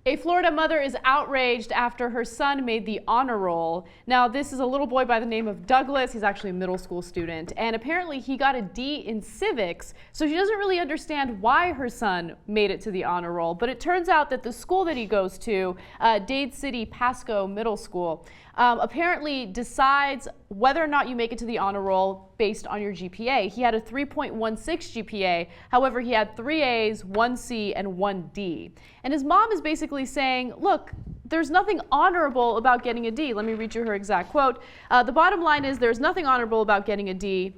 A Florida mother is outraged after her son made the honor roll. Now, this is a little boy by the name of Douglas. He's actually a middle school student, and apparently he got a D in civics, so she doesn't really understand why her son made it to the honor roll. But it turns out that the school that he goes to, Dade City Pasco Middle School, apparently decides whether or not you make it to the honor roll based on your GPA. He had a 3.16 GPA. However, he had 3 A's, 1 C, and 1 D. And his mom is basically saying, look, there's nothing honorable about getting a D. Let me read you her exact quote. The bottom line is there's nothing honorable about getting a D.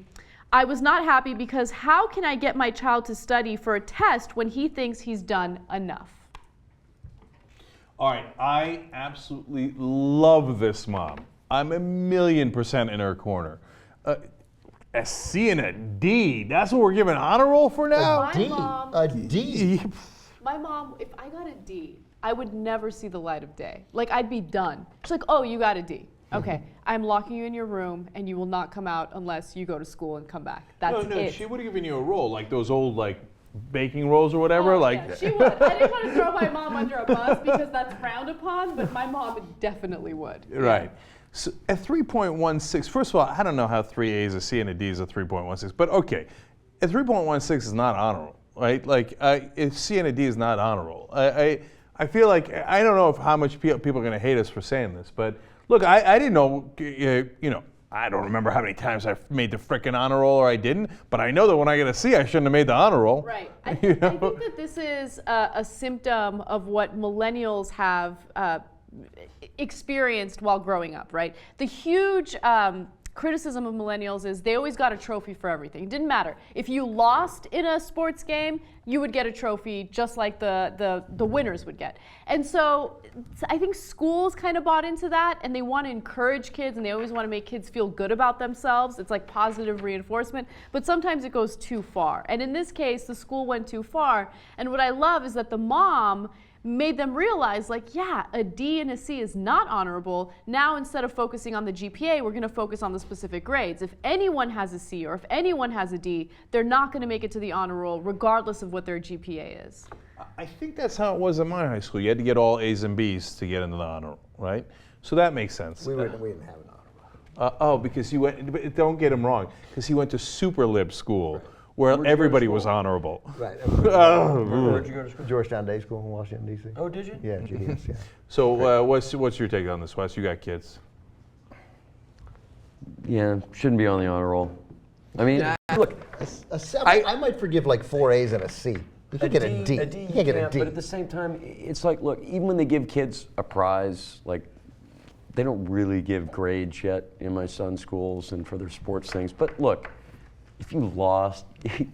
I was not happy because how can I get my child to study for a test when he thinks he's done enough? All right, I absolutely love this mom. I'm 1,000,000% in her corner. A C and a D, that's what we're giving honor roll for now? A D. My mom, if I got a D, I would never see the light of day. Like, I'd be done. She's like, oh, you got a D. Okay, I'm locking you in your room and you will not come out unless you go to school and come back. That's it. No, she would have given you a roll, like those old, like, baking rolls or whatever. Oh, like yeah, she would. I didn't want to throw my mom under a bus because that's frowned upon, but my mom definitely would. Right. So at 3.16, first of all, I don't know how 3 A's, a C, and a D is a 3.16, but okay, at 3.16 is not honorable, right? Like, if C and a D is not honorable. I feel like, I don't know how much people are going to hate us for saying this, but look, I didn't know, you know, I don't remember how many times I made the frickin' honor roll or I didn't, but I know that when I get a C, I shouldn't have made the honor roll. Right. I think that this is a symptom of what millennials have experienced while growing up, right? The huge criticism of millennials is they always got a trophy for everything. It didn't matter. If you lost in a sports game, you would get a trophy just like the winners would get. And so I think schools kind of bought into that, and they want to encourage kids, and they always want to make kids feel good about themselves. It's like positive reinforcement, but sometimes it goes too far. And in this case, the school went too far. And what I love is that the mom made them realize, like, yeah, a D and a C is not honorable. Now, instead of focusing on the GPA, we're going to focus on the specific grades. If anyone has a C or if anyone has a D, they're not going to make it to the honor roll, regardless of what their GPA is. I think that's how it was in my high school. You had to get all A's and B's to get into the honor roll, right? So that makes sense. We didn't have an honor roll. Because you went, but don't get him wrong, because he went to super lib school. Where everybody was honorable. Right. Where'd you go to school? Georgetown Day School in Washington, D.C. Oh, did you? Yeah, GS, yeah. So what's your take on this, Wes? You got kids. Yeah, shouldn't be on the honor roll. I mean, Look, a 7, I might forgive like 4 A's and a C. You can get a D. You can't get a D. But at the same time, it's like, look, even when they give kids a prize, like, they don't really give grades yet in my son's schools and for their sports things. But look, if you lost,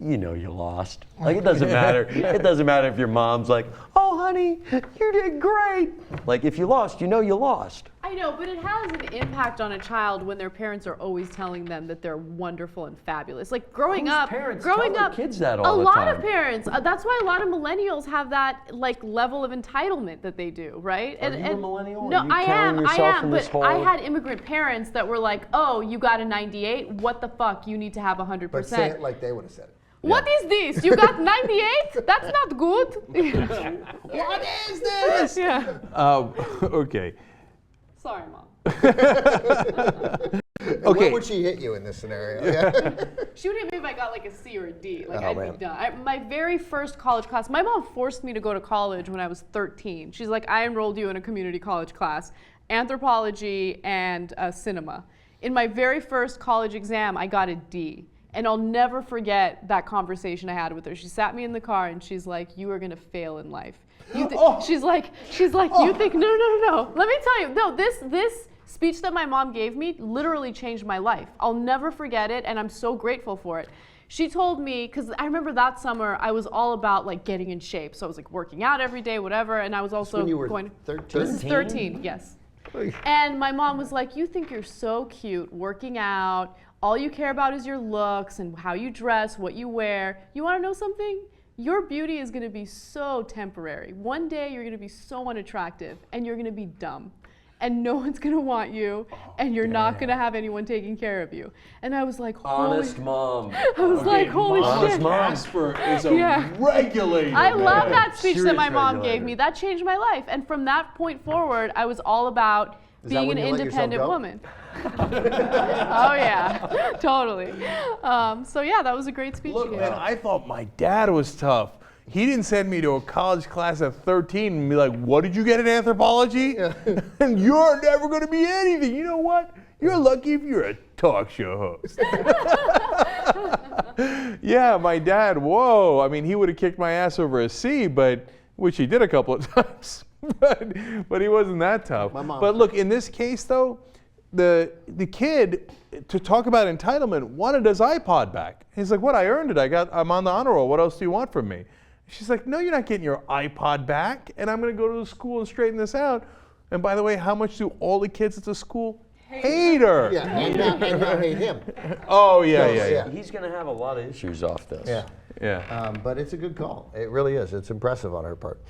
you know you lost. Like, it doesn't matter. It doesn't matter if your mom's like, oh, honey, you did great. Like, if you lost, you know you lost. I know, but it has an impact on a child when their parents are always telling them that they're wonderful and fabulous. Like, growing up, kids that all a the lot time. of parents. That's why a lot of millennials have that like level of entitlement that they do, right? Are you a millennial? No, Are you I counting am. yourself in this But whole- I had immigrant parents that were like, "Oh, you got a 98? What the fuck? You need to have 100%." But say it like they would have said it. What is this? You got 98? That's not good. What is this? Yeah. Okay. Sorry, Mom. Okay. What would she hit you in this scenario? Yeah. She would hit me if I got like a C or a D. Like, Oh, I'd man. be done. My very first college class, my mom forced me to go to college when I was 13. She's like, I enrolled you in a community college class, anthropology and cinema. In my very first college exam, I got a D. And I'll never forget that conversation I had with her. She sat me in the car and she's like, you are gonna fail in life. She's like, you think, no. Let me tell you, no, this speech that my mom gave me literally changed my life. I'll never forget it, and I'm so grateful for it. She told me, because I remember that summer, I was all about like getting in shape. So I was like working out every day, whatever, and I was also when you were going, 13? This is 13, yes. And my mom was like, you think you're so cute, working out, all you care about is your looks and how you dress, what you wear. You wanna know something? Your beauty is gonna be so temporary. One day you're gonna be so unattractive and you're gonna be dumb. and no one's gonna want you, and you're not gonna have anyone taking care of you. And I was like, holy. Honest mom. I was like, holy Honest shit. mom. Casper is a Yeah. regulator. I love man. that speech that Serious my mom regulator. gave me. That changed my life. And from that point forward, I was all about that being when an you let yourself independent go? woman. Oh yeah, totally. So yeah, that was a great speech. Look, you man, gave. I thought my dad was tough. He didn't send me to a college class at 13 and be like, what did you get in anthropology? And you're never going to be anything. You know what? You're lucky if you're a talk show host. Yeah, my dad, whoa. I mean, he would have kicked my ass over a C, which he did a couple of times. but he wasn't that tough. My mom- But look, in this case, though, the kid, to talk about entitlement, wanted his iPod back. He's like, what? I earned it. I'm on the honor roll. What else do you want from me? She's like, no, you're not getting your iPod back, and I'm going to go to the school and straighten this out. And by the way, how much do all the kids at the school hate her? Yeah, and now hate him. Oh, yeah. He's going to have a lot of issues off this. Yeah. Yeah. But it's a good call. It really is. It's impressive on her part.